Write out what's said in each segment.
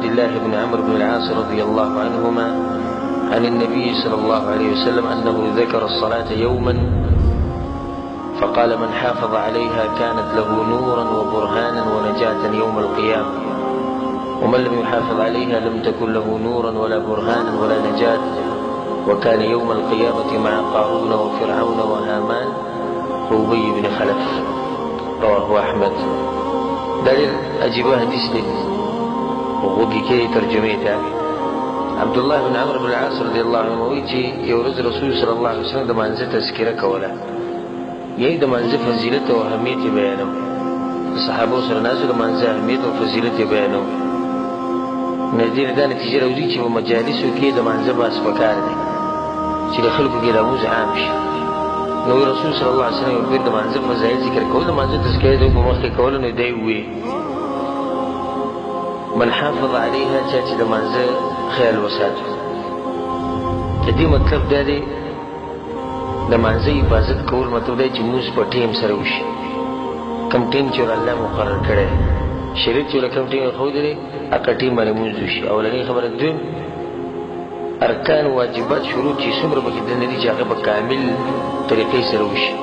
عبد الله بن عمرو بن العاص رضي الله عنهما عن النبي صلى الله عليه وسلم أنه ذكر الصلاة يوما فقال: من حافظ عليها كانت له نورا وبرهانا ونجاة يوم القيامة، ومن لم يحافظ عليها لم تكن له نورا ولا برهانا ولا نجاة، وكان يوم القيامة مع قارون وفرعون وهامان وأبي بن خلف. رواه أحمد. دليل أجيبها حديث دي وغوكي كي ترجميتها. عبد الله بن عمرو بن العاص رضي الله عنه ويجي يورز رسول صلى الله عليه وسلم د مانزه تذکره کوله، یی د مانزه فضیلت او اهمیت بیانو. صحابه سره ناسو د مانزه اهمیت او فضیلت بیانو. نذیر دا نتیجه راوځي چې په مجالسو کې د مانزه باس پکار دي چې د خلکو کې لموز عام شي. نو رسول صلی الله علیه وسلم د مانزه فضایل ذکر کول، د مانزه تذکره د مخکې کول، نو دی وی من حافظ عليها چې د مانزه خیال وساتو. د دې مطلب دا دی د مانزه حفاظت کول مطلب دی چې موږ په ټیم سره وشي، کم ټیم چې الله مقرر کړی شریعت چې کوم ټیم خو دی هغه ټیم باندې موږ وشي. اولنۍ خبره دویم ارکان واجبات شروط چې څومره پکې دنه دي چې هغه په کامل طریقې سره وشي،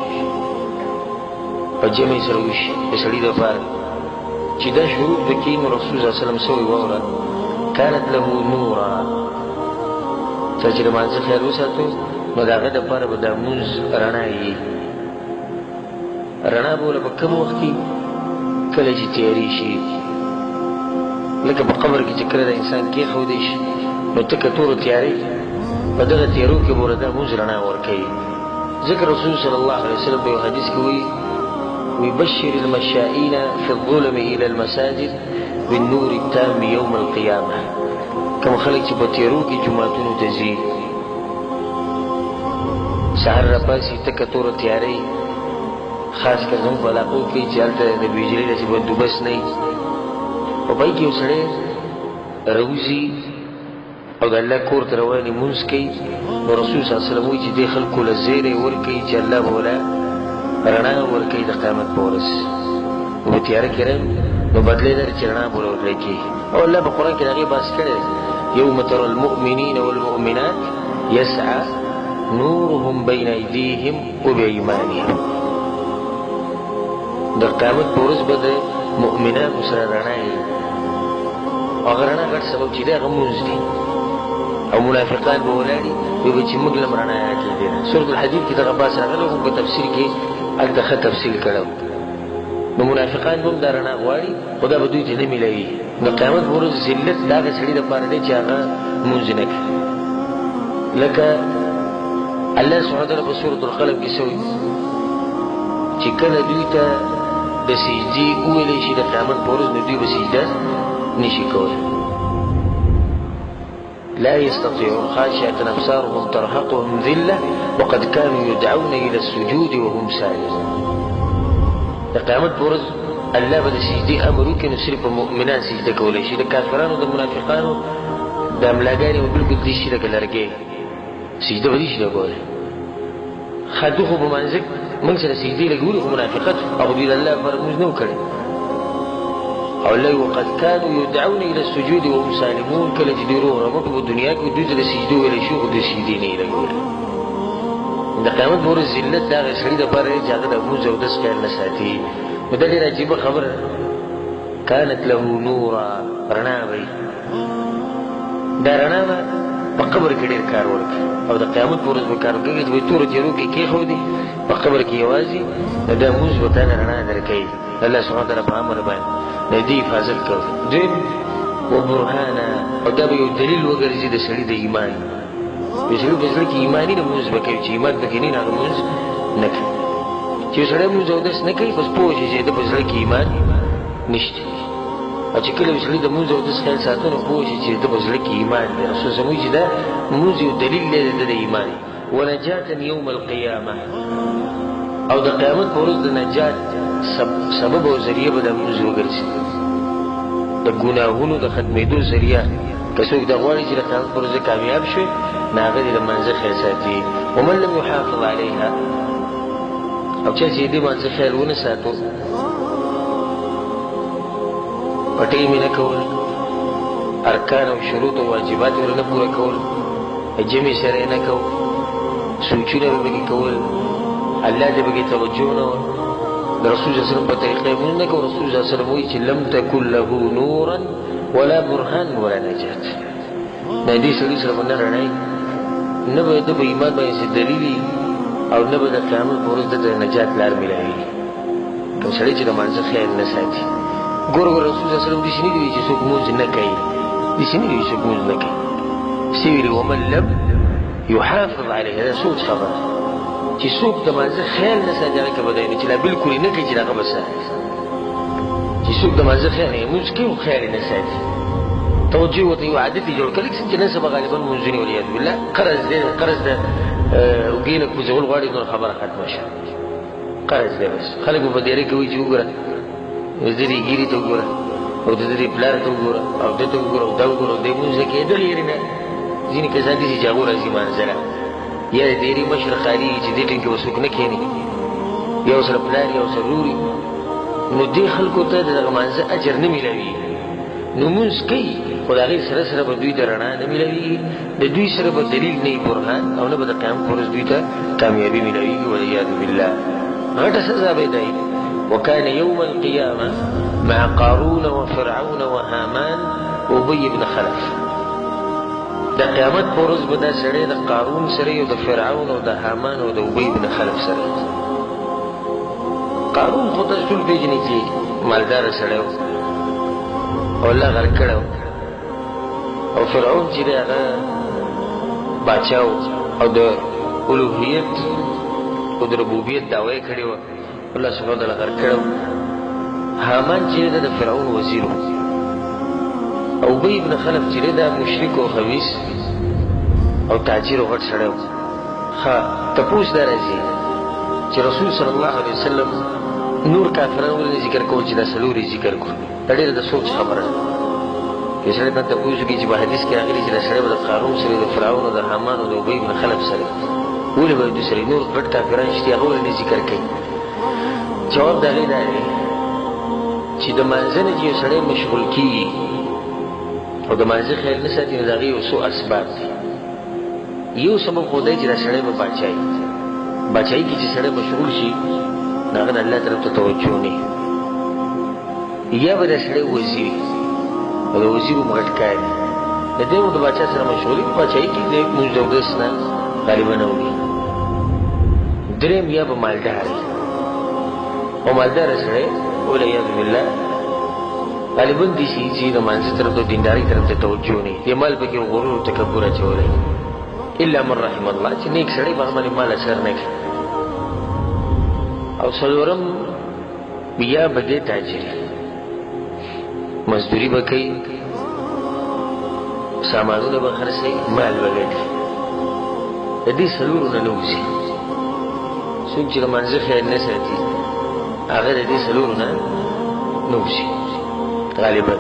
په جمع سره وشي د سړي لپاره چې دا شروط پکې نو رسول صلی الله علیه وسلم سوی وره كانت له نورا. چې د مانزه خیال وساتو نو د هغه دپاره به دا مونځ رڼا وي. رڼا به له په کوم وخت کې کله چې تیارې شي، لکه په قبر کې چې کله د انسان کېښودی شي نو تکه تورو تیارې په دغه تیارو کې به دا مونځ رڼا ورکوي. ځکه رسول صلی الله علیه وسلم په یو حدیث کې وایي: ويبشر المشائين في الظلم إلى المساجد بالنور التام يوم القيامة. كم خلق چې په تیرو کې جماعتونو ته ځي، سهار راپاسي تکه توره تیارې، خاص کر زموږ په علاقو کې چې هلته د بجلۍ داسې بندوبست نه وي، په پای کې یو سړی راوځي او د الله کور ته روان وي لمونځ کوي، نو رسول صلی الله علیه وسلم وایي چې دې خلکو له زیری ورکوي چې الله به ولا رڼا ورکوي د قیامت په ورځ. نو په تیاره کې نو بدلې لري چې رڼا به ورکوي. او الله په قرآن کې د هغې بحث کړی دی: یوم ترى المؤمنین والمؤمنات یسعى نورهم بین ایدیهم وبایمانهم. د قیامت په ورځ به د مؤمنانو سره رڼا وي، او هغه رڼا غټ سبب چې دی هغه مونځ دی. او منافقان به ولاړي وي به چې موږ لم رڼا کېدی. سورة الحدید کې دغه بحث راغلی خو په تفسیر کې هلته ښه تفصیل کړی. نو منافقان به هم دا رڼا غواړي خو دا به دوی ته نه میلوي. د قیامت په ورځ ذلت د هغه سړي دپاره دی چې هغه مونځ نه کوي. لکه الله سبحانه وتعالی په سورة القلم کې څه وایي چې کله دوی ته د سجدې وویلی شي د قیامت په ورځ، نو دوی به سجده نشي کولی. لا يستطيعون خاشعة أبصارهم ترهقهم ذلة وقد كانوا يدعون إلى السجود وهم سالمون. د قیامت په ورځ الله به د سجدې امر وکړي، نو صرف مؤمنان سجده کولی شي. د کافرانو د منافقانو د املاګانې به بلکل دې شي لکه لرګی، سجده به دې شي نه کولی. خو خو په منځ موږ سره سجدې لګولي، خو منافقت هغه دوی د الله لپاره مونځ نه و کړی. او الله وقد كانوا يدعون الى السجود وهم سالمون. کله چې دوی روغ رمټ په دنیا کې دوی ته د سجدو ویلی شي خو د سجدې نه یې لګولې. د قیامت په ورځ ذلت د هغه سړي دپاره دی چې هغه د لمونځ او دس خیال نه ساتي. نو دا ډېره عجیبه خبره ده. كانت له نورا، رڼا به دا رڼا به په قبر کې ډېر کار ورکړي، او د قیامت په ورځ به کار وکړي چې به تورو تیارو کې کېښودي په قبر کې یوازې نو دا مونځ به تا نه رڼا درکوي. الله سبحانه وتعالی په امر باندې د دې حفاظت کوي. دویم وبرهانا، او دا به یو دلیل وګرځي د سړي د ایمان. د سړي په زړه کې ایماني د مونځ به کوي، چې ایمان پکې نه وي نو هغه مونځ نه کوي. چې سړی مونځ اودس نه کوي بس پوه شي چې د په زړه کې ایمان نشته. او چې کله سړي د مونځ اودس خیال ساتو نو پوه شي چې د په زړه کې ایمان دی. رسول صلی الله علیه وسلم وایي چې دا مونځ یو دلیل دی د ایمان. ونجاة یوم القیامة، او د قیامت په ورځ د نجات سبب او ذریعه به د مونځ وګرځي، د ګناهونو د ختمېدو ذریعه. که څوک دا غواړي چې د قیامت په ورځ کامیاب شي نو هغه دې د مانځه خیال ساتي. ومن لم یحافظ علیها، او چا چې دې مانځه خیال ونه ساتو، پټۍ مې نه کول، ارکان او شروط او واجبات ورنه پوره کول جمع سره نه کو سوچونه به کول الله دې به توجه نه رسول الله صلی الله علیه وسلم په طریقې مونږ نه کو رسول الله صلی الله علیه وسلم وی چې لم تکن له نورا ولا برهان ولا نجات نه دې سړي سره باندې رڼای نه به د ایمان باندې دلیل او نه به د قیامت پر ورځ د نجات لار ملایي کوم سړي چې د مانځه خیال نه ساتي ګور رسول الله صلی الله علیه وسلم دې شنو دی چې څوک مونږ نه کوي دې شنو دی چې مونږ نه کوي سیوی ومن لم يحافظ عليه هذا سوء خبر چې څوک د مانځه خیال نه ساتي هغه به دی چې لا بالکل نه کوي چې هغه بس چې څوک د مانځه خیال نه مونږ کوي خیال نه ساتي توجه وته یو عادت جوړ کړي چې نن سبا غالبا منځنی ولید بالله قرض ده وګینه کو ځول غواړي نو خبره ختمه شي قرض ده بس خلک په دې کې وی چې وګوره وزيري ګيري ته وګوره او د دې پلار ته وګوره او د ته وګوره او دا وګوره د موږ کې دل یې نه ځینې کسان دي چې جاغور ازي منځله یا دې ری مشرقاري چې دې ټینګه وسوک نه کېني یو سره پلار یو سروري نو دې خلکو ته د منځه اجر نه ملوي نو موږ کوي خدای سره سره په دوی درنا نه ملوي د دوی سره په دلیل نه برهان او نه به قیام پر دوی ته کامیابی ملوي ولیا بالله غټه سزا به دی وكان يوم القيامه مع قارون وفرعون وهامان وابي بن خلف د قیامت پر ورځ به دا سړی د قارون سره او د فرعون او د هامان او د ابي بن خلف سره قارون خو د ټول پیژنې چې مالدار سړی او الله غرق کړو او فرعون چې هغه بچاو او د اولوهیت او د ربوبیت دعوی کړی و الله سبحانه وتعالی غرق کړو هامان چې د فرعون وزیر او ابي بن خلف چې د مشرک او خبيث او تاجر او غټ سړی ها تپوس درځي چې رسول صلی الله علیه وسلم نور کافرانو ولې ذکر کوي چې د سلوري ذکر کوي ډېر د سوچ خبره چې سره ته پوښتنه کوي چې په حدیث کې راغلي چې د سره د قارون سره د فرعون او د حمان او د ابي بن خلف سره ولې به د سره نور غټ کافران چې هغه ولې ذکر کوي جواب دا دی چې د منځنه چې سره مشغول کیږي او د منځه خیر نه ساتي نو دغه یو څو اسباب دي یو سبب خدای چې د سره په بچای کې چې سره مشغول شي داغه الله طرف ته توجه نه یا به د سره وزیر او د وزیر مغټ کاری د دې د بچا سره مشغولي بچای کې د مجددس نه غالبا نه وي دریم یا به مالدار او مالدار سره ولیا بالله غالبا دي چې د منځ طرف ته دینداري طرف ته توجه نه دی مال به کې غرور او تکبر اچولای الا من رحم الله چې نیک سړی به باندې مال اثر نه کوي او څلورم بیا بده تاجری مزدوری بکی سامانونه به خرڅي مال وګټي د دې څلورو نه نوځي څوک چې منځه خیر نه ساتي هغه د دې څلورو نه نوځي غالبا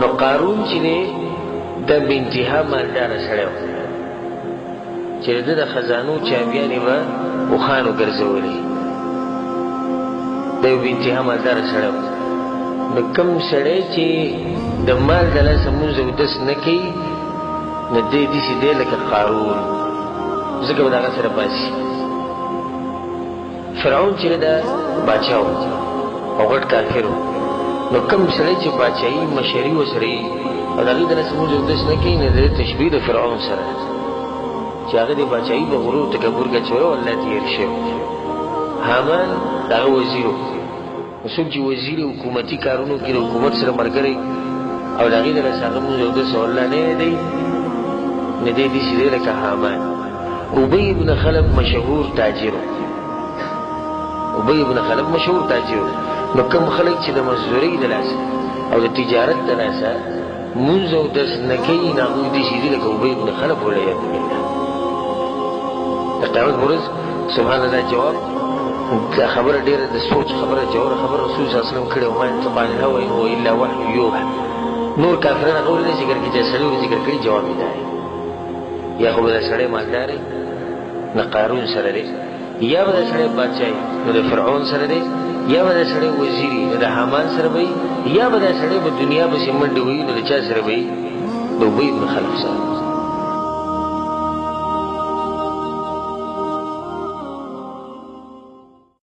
نو قارون چې د بنتها مالدار سره چې د خزانو چابيانې و او خانو ګرځولې د بنتها مالدار سره نو کوم سړی چې د مال د لاسه مونځ او دس نه کوي نو دی داسې دی لکه قارون ځکه به د هغه سره باسي فرعون چې د باچا و او غټ کافر و نو کوم سړی چې باچایي مشري ورسره وي او د هغې د لاسه مونځ او دس نه کوي نو د تشبیه د فرعون سره چې هغه د باچایي په غرور تکبر کې اچولی او الله تېر شوی حامان د هغه وزیر و څوک چې وزیر حکومتي کارونو کې د حکومت سره ملګری او د هغې د لاسه هغه مونځ او دس او الله نه دی نه دی داسې دی لکه حامان ابي بن خلف مشهور تاجر ابي بن خلف مشهور تاجر نو کوم خلک چې د مزدورۍ د لاسه او د تجارت د لاسه مونځ او دس نه کوي نو هغوی داسې دي لکه ابي بن خلف والعیاذ بالله د قیامت په ورځ سبحان الله جواب دا خبره ډېره د سوچ خبره جوړه خبره رسول صلی الله علیه وسلم کړې وما ينطق عن الهوى ان هو الا وحي يوحى نور کافران هغه ولې ذکر کړي چې څلور ذکر کړي جواب یې دی یا خو به د سړی مالدار نه قارون سره دی یا به د سړی بادشاهي نو د فرعون سره دی یا به دا سړی وزیری نو د حامان سره به یا به دا سړی په دنیا پسې منډې وهي نو د چا سره به د ابی بن خلف سره